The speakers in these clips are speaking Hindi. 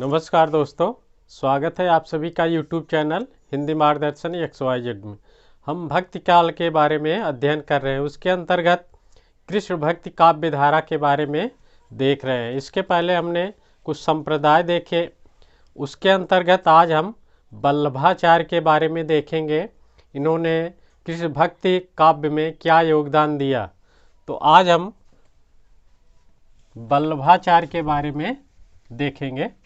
नमस्कार दोस्तों, स्वागत है आप सभी का YouTube चैनल हिंदी मार्गदर्शन XYZ में। हम भक्ति काल के बारे में अध्ययन कर रहे हैं। उसके अंतर्गत कृष्ण भक्ति काव्य धारा के बारे में देख रहे हैं। इसके पहले हमने कुछ संप्रदाय देखे। उसके अंतर्गत आज हम वल्लभाचार्य के बारे में देखेंगे। इन्होंने कृष्ण भक्ति काव्य में क्या योगदान दिया। तो आज हम वल्लभाचार्य के बारे में देखेंगे।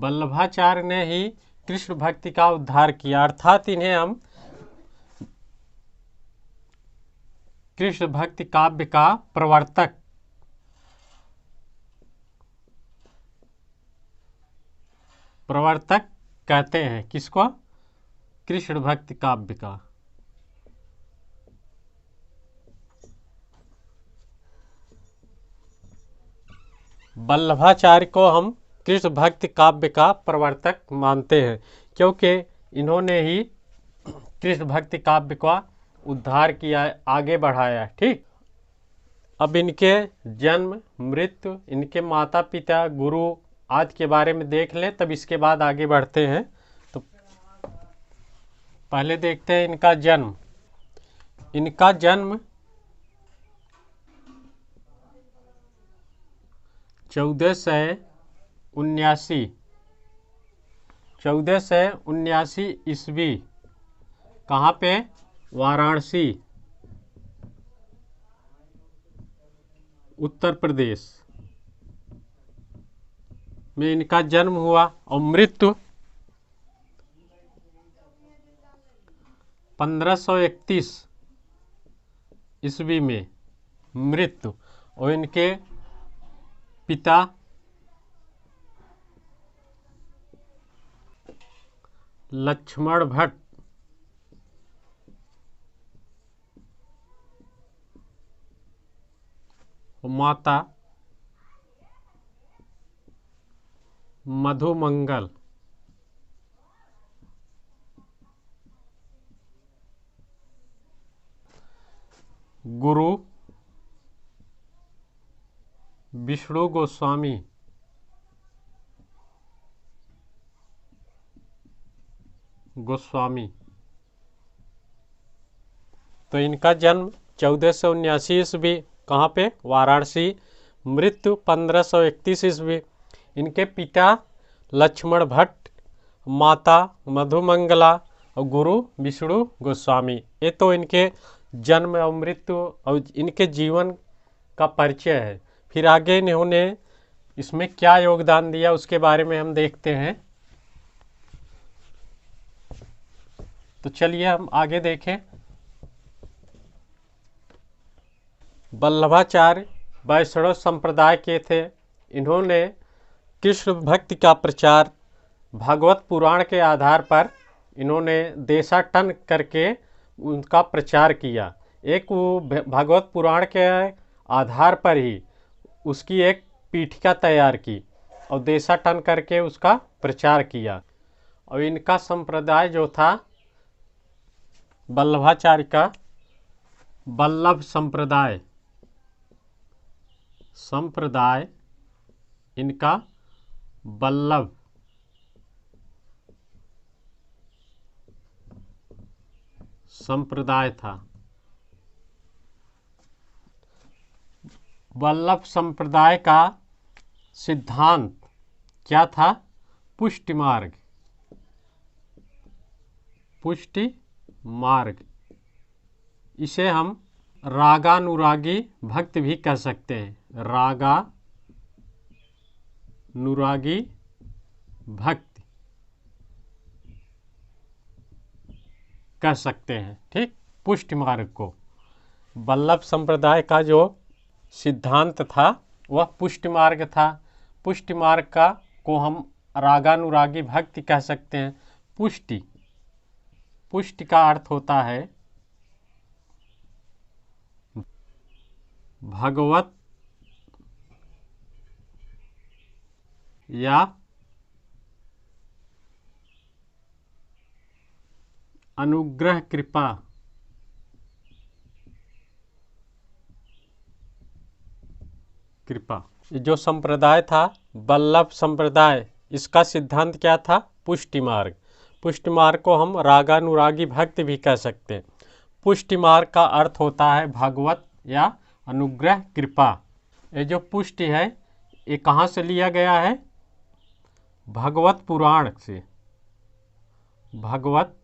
वल्लभाचार्य ने ही कृष्ण भक्ति का उद्धार किया, अर्थात इन्हें हम कृष्ण भक्ति काव्य का प्रवर्तक कहते हैं। किसको? कृष्ण भक्ति काव्य का। वल्लभाचार्य को हम कृष्ण भक्ति काव्य का प्रवर्तक मानते हैं, क्योंकि इन्होंने ही कृष्ण भक्ति काव्य का उद्धार किया, आगे बढ़ाया। ठीक, अब इनके जन्म, मृत्यु, इनके माता पिता, गुरु आदि के बारे में देख लें, तब इसके बाद आगे बढ़ते हैं। तो पहले देखते हैं इनका जन्म। इनका जन्म 1479 ईस्वी। कहाँ पे? वाराणसी, उत्तर प्रदेश में इनका जन्म हुआ। और मृत्यु 1531 ईस्वी में मृत्यु। और इनके पिता लक्ष्मण भट्ट, माता मधुमंगल। गुरु विष्णु गोस्वामी। तो इनका जन्म 1479 ईस्वी, कहाँ पे? वाराणसी। मृत्यु 1531 ईस्वी। इनके पिता लक्ष्मण भट्ट, माता मधुमंगला और गुरु विष्णु गोस्वामी। ये तो इनके जन्म और मृत्यु और इनके जीवन का परिचय है। फिर आगे इन्होंने इसमें क्या योगदान दिया उसके बारे में हम देखते हैं। तो चलिए हम आगे देखें। वल्लभाचार्य वैष्णव संप्रदाय के थे। इन्होंने कृष्ण भक्ति का प्रचार भागवत पुराण के आधार पर इन्होंने देशाटन करके उनका प्रचार किया। एक वो भागवत पुराण के आधार पर ही उसकी एक पीठिका तैयार की और देशाटन करके उसका प्रचार किया। और इनका संप्रदाय जो था वल्लभाचार्य का, वल्लभ संप्रदाय इनका वल्लभ संप्रदाय था। वल्लभ संप्रदाय का सिद्धांत क्या था? पुष्टि मार्ग। इसे हम रागानुरागी भक्त भी कह सकते हैं। रागानुरागी भक्त कह सकते हैं। ठीक, पुष्टि मार्ग को। वल्लभ संप्रदाय का जो सिद्धांत था वह पुष्टि मार्ग था। पुष्टि मार्ग को हम रागानुरागी भक्ति कह सकते हैं। पुष्टि का अर्थ होता है भगवत या अनुग्रह कृपा कृपा। ये जो संप्रदाय था वल्लभ संप्रदाय, इसका सिद्धांत क्या था? पुष्टि मार्ग। पुष्टि मार्ग को हम रागानुरागी भक्त भी कह सकते हैं। पुष्टि मार्ग का अर्थ होता है भगवत या अनुग्रह कृपा। ये जो पुष्टि है ये कहाँ से लिया गया है? भगवत पुराण से। भगवत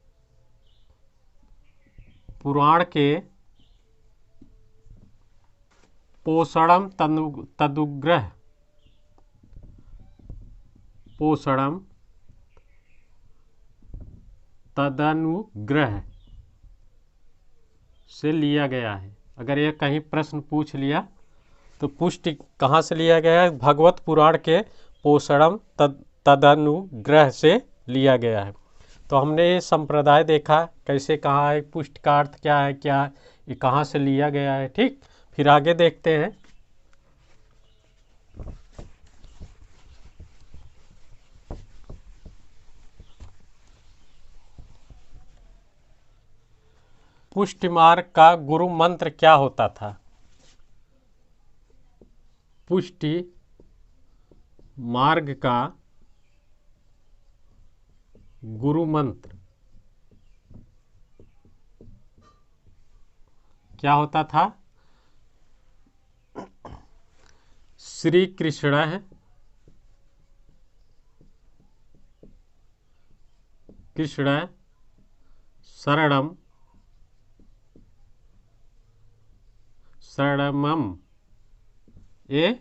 पुराण के पोषणम तदुग्रह, पोषणम तदनुग्रह से लिया गया है। अगर ये कहीं प्रश्न पूछ लिया तो पुष्टि कहाँ से लिया गया है? भगवत पुराण के पोषणम तदनुग्रह से लिया गया है। तो हमने ये संप्रदाय देखा कैसे, कहाँ है, पुष्टि का अर्थ क्या है, क्या ये कहाँ से लिया गया है। ठीक, फिर आगे देखते हैं। पुष्टि मार्ग का गुरु मंत्र क्या होता था? पुष्टि मार्ग का गुरु मंत्र क्या होता था? श्री कृष्ण शरणम शरणमम, ये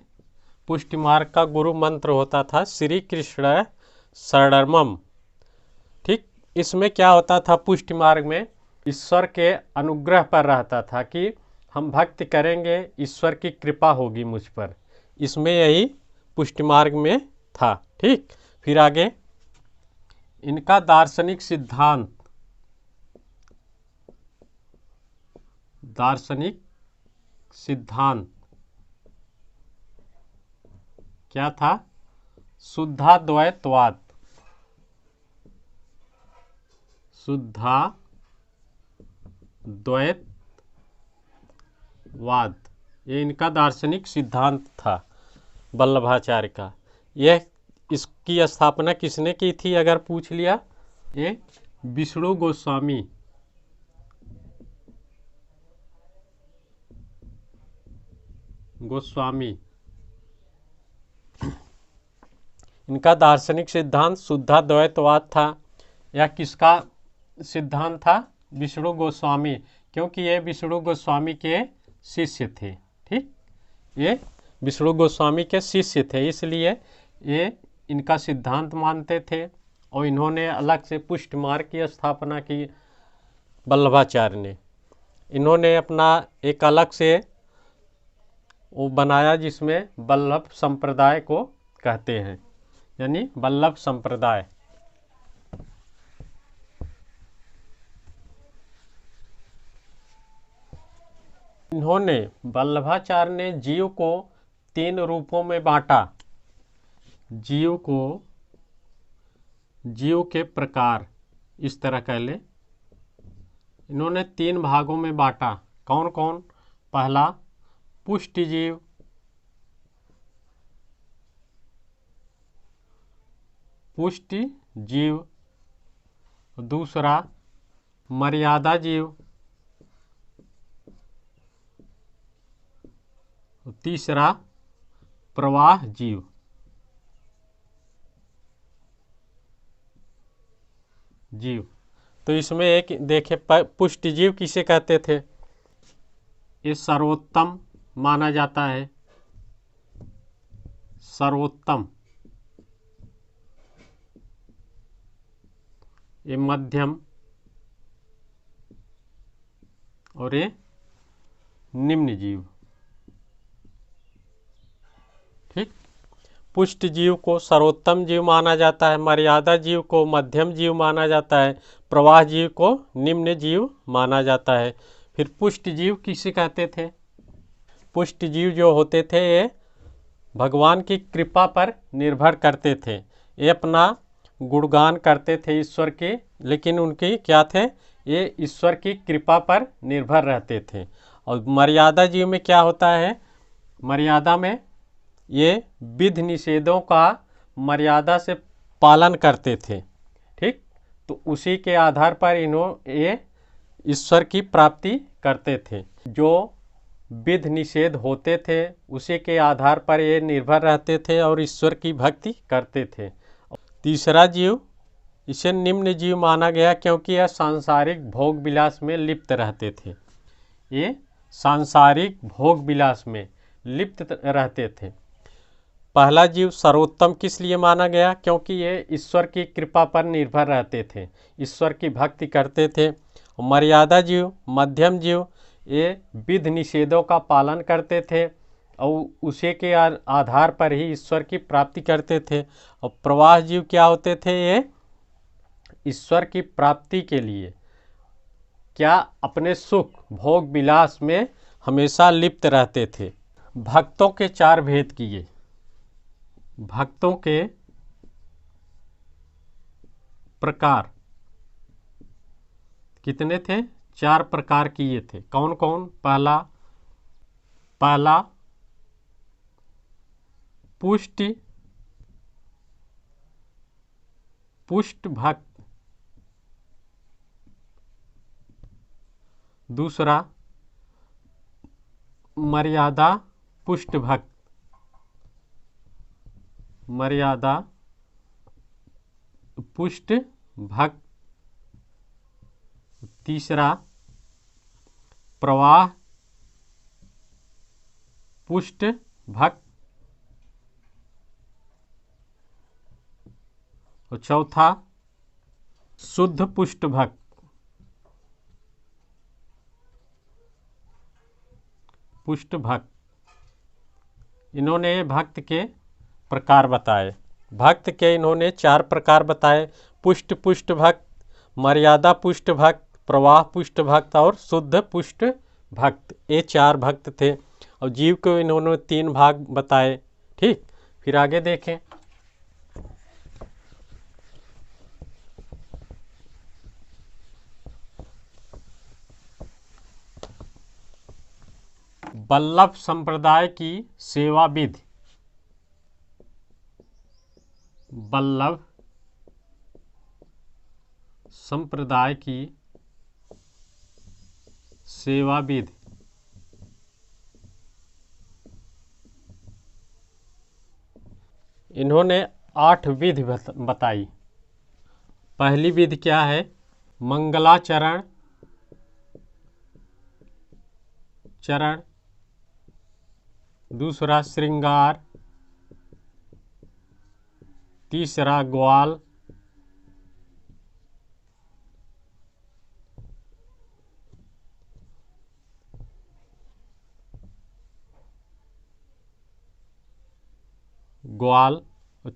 पुष्टि मार्ग का गुरु मंत्र होता था, श्री कृष्ण शरणमम। ठीक, इसमें क्या होता था? पुष्टि मार्ग में ईश्वर के अनुग्रह पर रहता था कि हम भक्ति करेंगे, ईश्वर की कृपा होगी मुझ पर। इसमें यही पुष्टि मार्ग में था। ठीक, फिर आगे इनका दार्शनिक सिद्धांत, दार्शनिक सिद्धांत क्या था? शुद्धाद्वैतवाद, शुद्धाद्वैतवाद, ये इनका दार्शनिक सिद्धांत था वल्लभाचार्य का। यह इसकी स्थापना किसने की थी अगर पूछ लिया? ये विष्णु गोस्वामी, इनका दार्शनिक सिद्धांत शुद्धाद्वैतवाद था। यह किसका सिद्धांत था? विष्णु गोस्वामी, क्योंकि ये विष्णु गोस्वामी के शिष्य थे। ठीक, ये विष्णु गोस्वामी के शिष्य थे, इसलिए ये इनका सिद्धांत मानते थे और इन्होंने अलग से पुष्टि मार्ग की स्थापना की वल्लभाचार्य ने। इन्होंने अपना एक अलग से वो बनाया जिसमें वल्लभ संप्रदाय को कहते हैं, यानी वल्लभ संप्रदाय। इन्होंने वल्लभाचार्य ने जीव को 3 रूपों में बांटा। जीव को, जीव के प्रकार इस तरह कह ले, इन्होंने 3 भागों में बांटा। कौन कौन? पहला पुष्टि जीव, पुष्टि जीव, दूसरा मर्यादा जीव, तीसरा प्रवाह जीव। तो इसमें एक देखे, पुष्टि जीव किसे कहते थे? ये सर्वोत्तम माना जाता है, सर्वोत्तम। ये मध्यम और ये निम्न जीव। ठीक, पुष्टि जीव को सर्वोत्तम जीव माना जाता है, मर्यादा जीव को मध्यम जीव माना जाता है, प्रवाह जीव को निम्न जीव माना जाता है। फिर पुष्टि जीव किसे कहते थे? पुष्टि जीव जो होते थे ये भगवान की कृपा पर निर्भर करते थे। ये अपना गुणगान करते थे ईश्वर के, लेकिन उनकी क्या थे, ये ईश्वर की कृपा पर निर्भर रहते थे। और मर्यादा जीव में क्या होता है, मर्यादा में ये विधि निषेधों का मर्यादा से पालन करते थे। ठीक, तो उसी के आधार पर ये ईश्वर की प्राप्ति करते थे। जो विधि निषेध होते थे उसी के आधार पर ये निर्भर रहते थे और ईश्वर की भक्ति करते थे। तीसरा जीव, इसे निम्न जीव माना गया क्योंकि यह सांसारिक भोग विलास में लिप्त रहते थे। ये सांसारिक भोग विलास में लिप्त रहते थे। पहला जीव सर्वोत्तम किस लिए माना गया, क्योंकि ये ईश्वर की कृपा पर निर्भर रहते थे, ईश्वर की भक्ति करते थे। मर्यादा जीव, मध्यम जीव, ये विधि निषेधों का पालन करते थे और उसी के आधार पर ही ईश्वर की प्राप्ति करते थे। और प्रवाह जीव क्या होते थे, ये ईश्वर की प्राप्ति के लिए क्या अपने सुख भोग विलास में हमेशा लिप्त रहते थे। भक्तों के चार भेद किए। भक्तों के प्रकार कितने थे, चार प्रकार किए थे। कौन कौन, पहला पुष्ट भक्त, दूसरा मर्यादा पुष्ट भक्त, मर्यादा पुष्ट भक्त, तीसरा प्रवाह पुष्ट भक्त और चौथा शुद्ध पुष्ट भक्त। पुष्ट भक्त, इन्होंने भक्त के प्रकार बताए। भक्त के इन्होंने चार प्रकार बताए, पुष्ट भक्त, मर्यादा पुष्ट भक्त, प्रवाह पुष्ट भक्त और शुद्ध पुष्ट भक्त। ये चार भक्त थे और जीव को इन्होंने तीन भाग बताए। ठीक, फिर आगे देखें। वल्लभ संप्रदाय की सेवा विधि। वल्लभ संप्रदाय की सेवा विधि। इन्होंने 8 विधि बताई। पहली विधि क्या है, मंगलाचरण चरण, दूसरा श्रृंगार, तीसरा ग्वाल,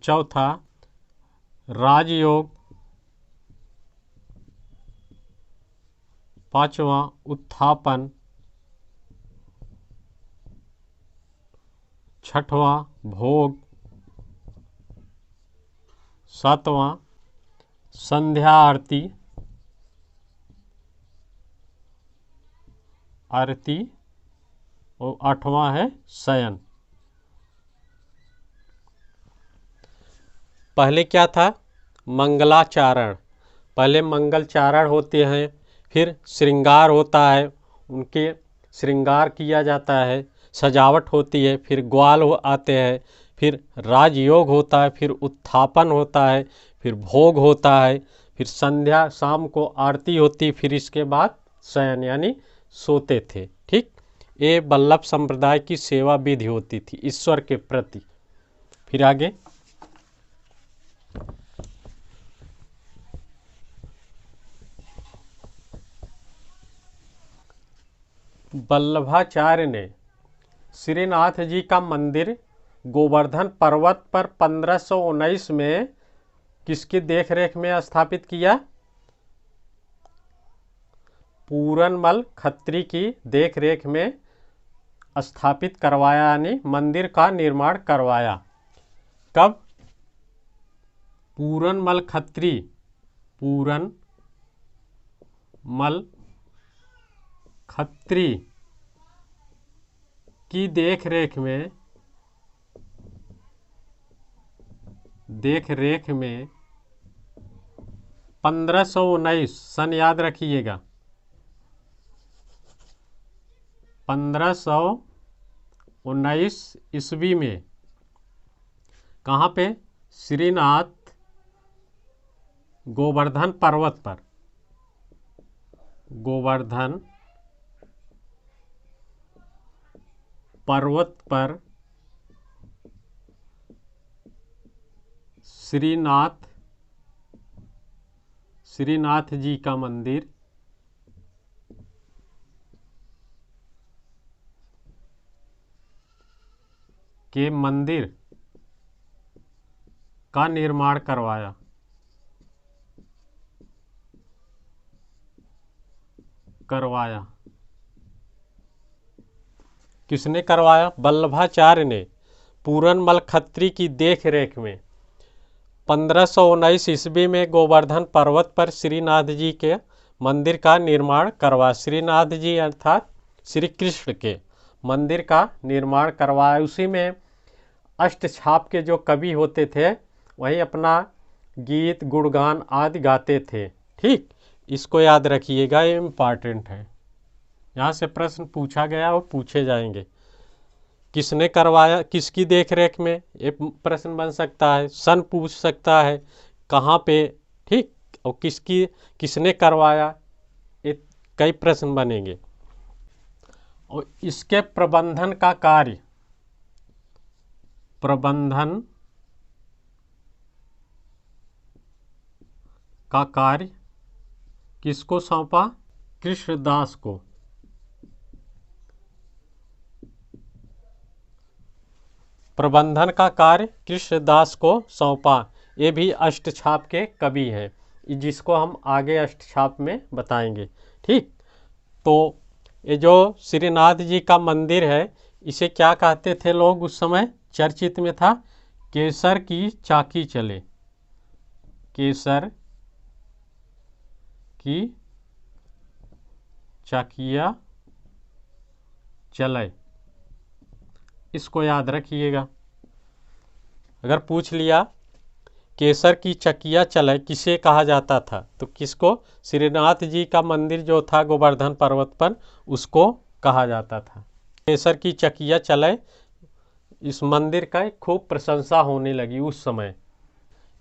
चौथा राजयोग, पांचवा उत्थापन, छठवां भोग, सातवां संध्या आरती और आठवां है शयन। पहले क्या था, मंगलाचारण। पहले मंगलचारण होते हैं, फिर श्रृंगार होता है, उनके श्रृंगार किया जाता है, सजावट होती है, फिर ग्वाल आते हैं, फिर राजयोग होता है, फिर उत्थापन होता है, फिर भोग होता है, फिर संध्या शाम को आरती होती, फिर इसके बाद शयन यानी सोते थे। ठीक, ये वल्लभ संप्रदाय की सेवा विधि होती थी ईश्वर के प्रति। फिर आगे वल्लभाचार्य ने श्रीनाथ जी का मंदिर गोवर्धन पर्वत पर 1519 में किसकी देखरेख में स्थापित किया, पूरनमल खत्री की देखरेख में स्थापित करवाया यानी मंदिर का निर्माण करवाया। कब? पूरनमल खत्री, पूरनमल खत्री की देख रेख में 1519 सन याद रखिएगा, 1519 ईस्वी में कहाँ पे? श्रीनाथ गोवर्धन पर्वत पर, गोवर्धन पर्वत पर श्रीनाथ जी का मंदिर के मंदिर का निर्माण करवाया। किसने करवाया? वल्लभाचार्य ने पूरनमल खत्री की देख रेख में 1519 ईस्वी में गोवर्धन पर्वत पर श्रीनाथ जी के मंदिर का निर्माण करवाया। श्रीनाथ जी अर्थात श्री कृष्ण के मंदिर का निर्माण करवाया। उसी में अष्टछाप के जो कवि होते थे वही अपना गीत गुणगान आदि गाते थे। ठीक, इसको याद रखिएगा, ये इम्पॉर्टेंट है, यहाँ से प्रश्न पूछा गया और पूछे जाएंगे। किसने करवाया, किसकी देखरेख में, ये प्रश्न बन सकता है। सन पूछ सकता है, कहाँ पे, ठीक, और किसने करवाया, ये कई प्रश्न बनेंगे। और इसके प्रबंधन का कार्य किसको सौंपा? कृष्णदास को। प्रबंधन का कार्य कृष्णदास को सौंपा। ये भी अष्टछाप के कवि हैं, जिसको हम आगे अष्टछाप में बताएंगे। ठीक, तो ये जो श्रीनाथ जी का मंदिर है इसे क्या कहते थे लोग उस समय? चर्चित में था केसर की चाकी चले, केसर की चाकिया चले, इसको याद रखिएगा। अगर पूछ लिया केसर की चकिया चले किसे कहा जाता था, तो किसको? श्रीनाथ जी का मंदिर जो था गोवर्धन पर्वत पर, उसको कहा जाता था। केसर की चकिया चले, इस मंदिर का खूब प्रशंसा होने लगी उस समय।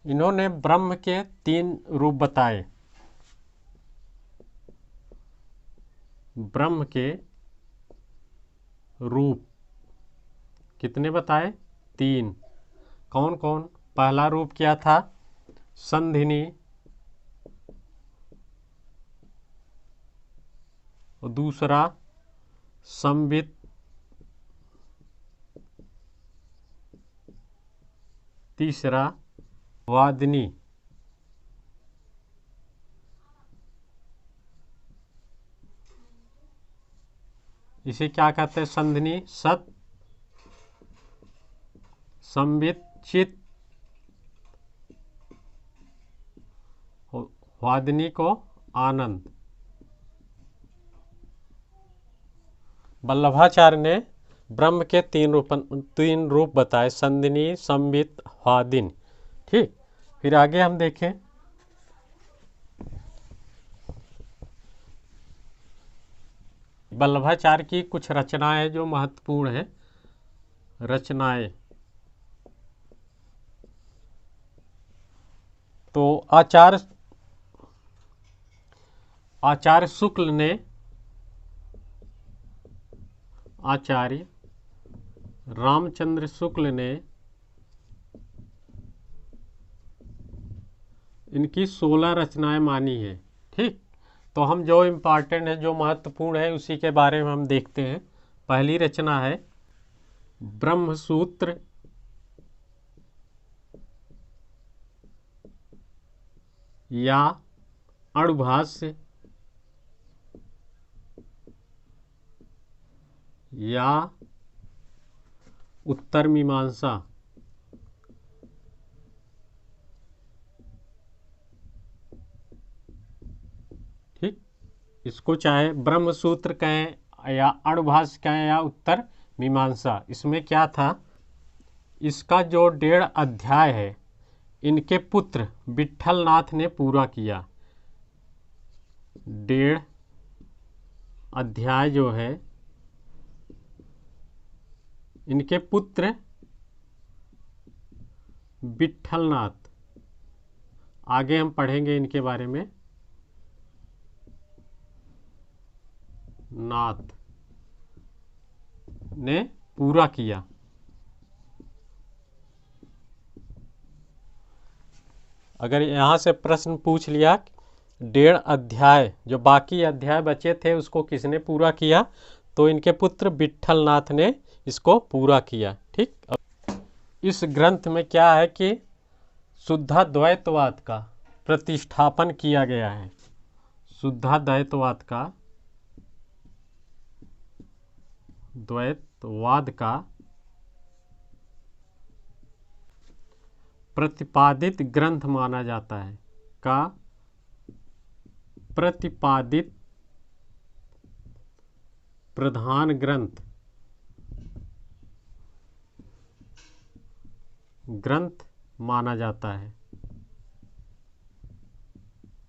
इन्होंने ब्रह्म के 3 रूप बताए। ब्रह्म के रूप कितने बताए? 3। कौन कौन? पहला रूप क्या था? संधिनी, और दूसरा संवित, तीसरा वादिनी। इसे क्या कहते हैं? संधिनी सत, संवित चित, वादिनी को आनंद। वल्लभाचार्य ने ब्रह्म के 3 रूप बताए, संधिनी, संवित, वादिनी। ठीक, फिर आगे हम देखें। वल्लभाचार्य की कुछ रचनाएं जो महत्वपूर्ण है, रचनाएं। तो आचार्य शुक्ल ने, आचार्य रामचंद्र शुक्ल ने इनकी 16 रचनाएं मानी है। ठीक, तो हम जो इम्पॉर्टेंट है, जो महत्वपूर्ण है, उसी के बारे में हम देखते हैं। पहली रचना है ब्रह्मसूत्र या अणुभाष्य या उत्तर मीमांसा, ठीक। इसको चाहे ब्रह्म सूत्र कहें या अणुभाष्य कहें या उत्तर मीमांसा। इसमें क्या था, इसका जो 1.5 अध्याय है इनके पुत्र विट्ठल नाथ ने पूरा किया। 1.5 अध्याय जो है इनके पुत्र विट्ठल नाथ, आगे हम पढ़ेंगे इनके बारे में, नाथ ने पूरा किया। अगर यहाँ से प्रश्न पूछ लिया 1.5 अध्याय, जो बाकी अध्याय बचे थे उसको किसने पूरा किया, तो इनके पुत्र विट्ठल नाथ ने इसको पूरा किया, ठीक। इस ग्रंथ में क्या है कि शुद्धाद्वैतवाद का प्रतिष्ठापन किया गया है। शुद्धाद्वैतवाद का प्रतिपादित ग्रंथ माना जाता है, का प्रतिपादित प्रधान ग्रंथ माना जाता है,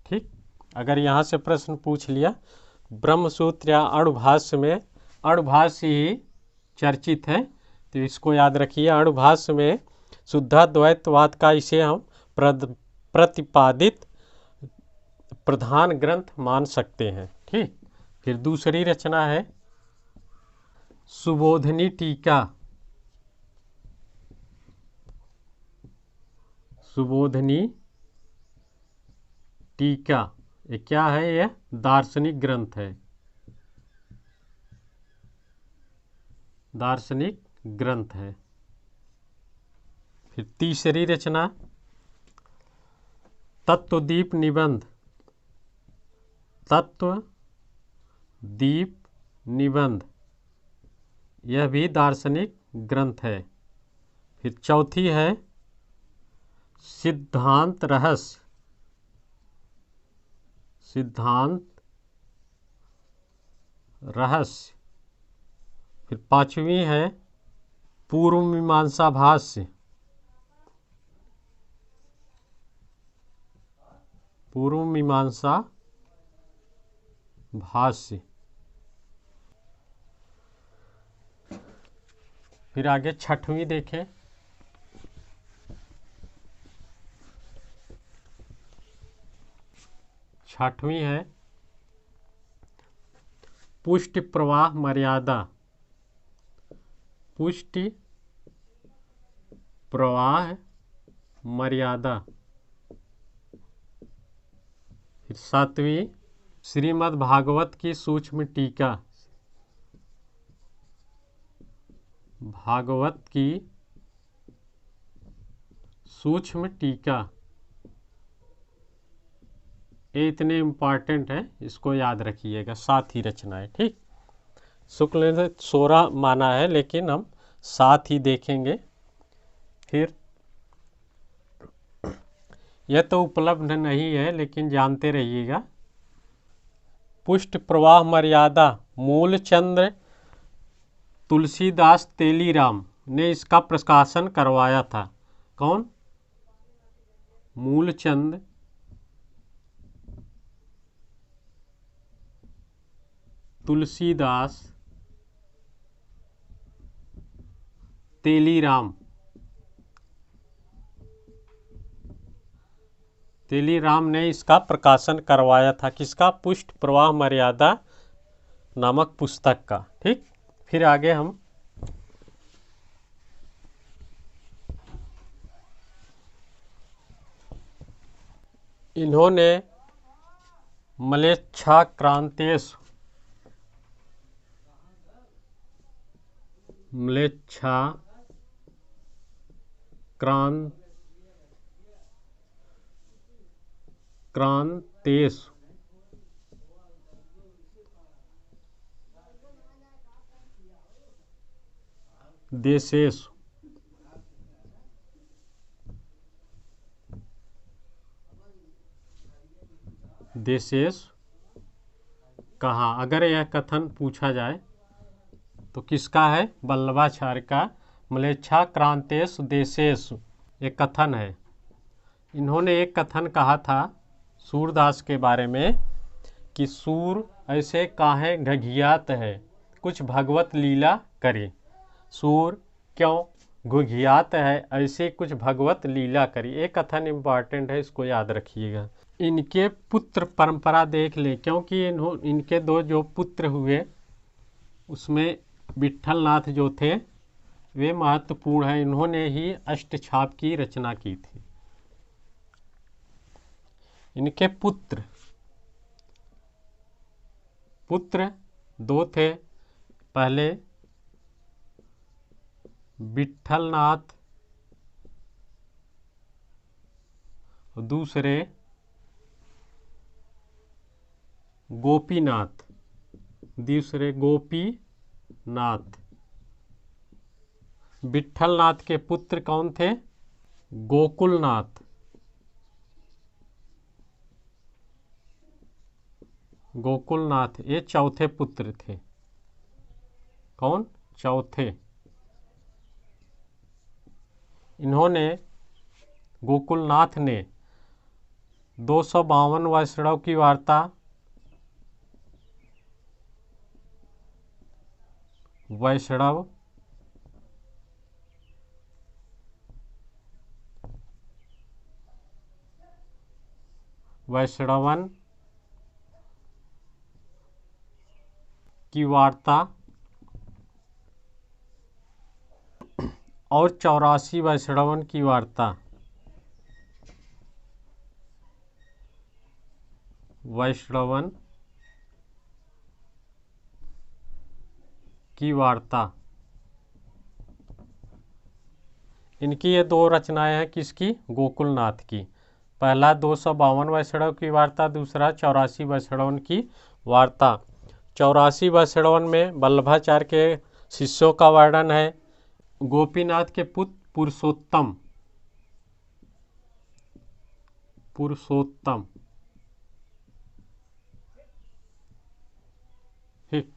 ठीक। अगर यहाँ से प्रश्न पूछ लिया ब्रह्मसूत्र या अणुभाष्य में, अणुभाष्य ही चर्चित है तो इसको याद रखिए। अणुभाष्य में शुद्धाद्वैतवाद का इसे हम प्रतिपादित प्रधान ग्रंथ मान सकते हैं, ठीक। फिर दूसरी रचना है सुबोधनी टीका। सुबोधनी टीका ये क्या है, यह दार्शनिक ग्रंथ है, दार्शनिक ग्रंथ है। फिर तीसरी रचना तत्वदीप निबंध। तत्वदीप निबंध यह भी दार्शनिक ग्रंथ है। फिर चौथी है सिद्धांत रहस्य। सिद्धांत रहस्य। फिर पांचवी है पूर्व मीमांसा भाष्य। पूर्व मीमांसा भाष्य। फिर आगे छठवीं देखें, छठवीं है पुष्टि प्रवाह मर्यादा। पुष्टि प्रवाह मर्यादा। फिर सातवीं श्रीमद् भागवत की सूक्ष्म टीका। भागवत की सूक्ष्म टीका, ये इतने इम्पॉर्टेंट है, इसको याद रखिएगा। 7 ही रचनाएं, ठीक। शुक्ल ने 16 माना है लेकिन हम 7 ही देखेंगे। फिर यह तो उपलब्ध नहीं है लेकिन जानते रहिएगा। पुष्ट प्रवाह मर्यादा मूलचंद तुलसीदास तेलीराम ने इसका प्रकाशन करवाया था। कौन? मूलचंद तुलसीदास तेलीराम। तेलीराम ने इसका प्रकाशन करवाया था, किसका? पुष्ट प्रवाह मर्यादा नामक पुस्तक का, ठीक। फिर आगे हम इन्होंने म्लेच्छाक्रांतेषु क्रांतेषु देशेषु। देशेषु कहाँ, अगर यह कथन पूछा जाए तो किसका है? वल्लभाचार्य का। म्लेच्छाक्रांतेषु देशेषु एक कथन है। इन्होंने एक कथन कहा था सूरदास के बारे में कि सूर ऐसे काहे घघियात है, कुछ भगवत लीला करे। सूर क्यों घुघियात है, ऐसे कुछ भगवत लीला करी। एक कथन इम्पॉर्टेंट है, इसको याद रखिएगा। इनके पुत्र परंपरा देख ले, क्योंकि इनके दो जो पुत्र हुए उसमें विट्ठलनाथ जो थे वे महत्वपूर्ण हैं। इन्होंने ही अष्टछाप की रचना की थी। इनके पुत्र दो थे। पहले विट्ठलनाथ और दूसरे गोपीनाथ। विट्ठलनाथ के पुत्र कौन थे? गोकुलनाथ। ये चौथे पुत्र थे। कौन? चौथे। इन्होंने, गोकुलनाथ ने 252 वैष्णव की वार्ता, वैष्णवन की वार्ता और 84 वैष्णवन की वार्ता, इनकी ये दो रचनाएं हैं। किसकी? गोकुलनाथ की। पहला 252 वैष्णव की वार्ता, दूसरा 84 वैष्णवन की वार्ता। 84 वैष्णवन में वल्लभाचार्य के शिष्यों का वर्णन है। गोपीनाथ के पुत्र पुरुषोत्तम। ठीक,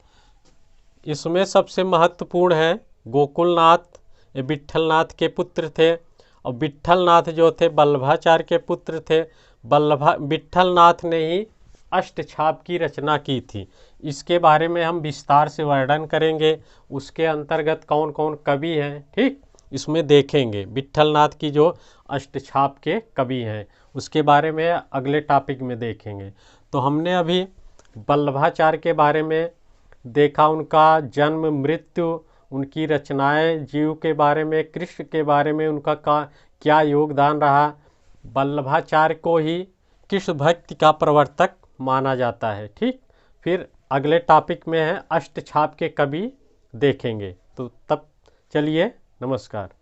इसमें सबसे महत्वपूर्ण है गोकुलनाथ, ये विट्ठलनाथ के पुत्र थे। और विट्ठलनाथ जो थे वल्लभाचार्य के पुत्र थे। विट्ठलनाथ ने ही अष्टछाप की रचना की थी। इसके बारे में हम विस्तार से वर्णन करेंगे। उसके अंतर्गत कौन कौन कवि हैं, ठीक, इसमें देखेंगे। विट्ठलनाथ की जो अष्टछाप के कवि हैं उसके बारे में अगले टॉपिक में देखेंगे। तो हमने अभी वल्लभाचार्य के बारे में देखा, उनका जन्म, मृत्यु, उनकी रचनाएं, जीव के बारे में, कृष्ण के बारे में उनका क्या योगदान रहा। वल्लभाचार्य को ही कृष्ण भक्ति का प्रवर्तक माना जाता है। ठीक, फिर अगले टॉपिक में है अष्टछाप के कवि देखेंगे। तो तब चलिए, नमस्कार।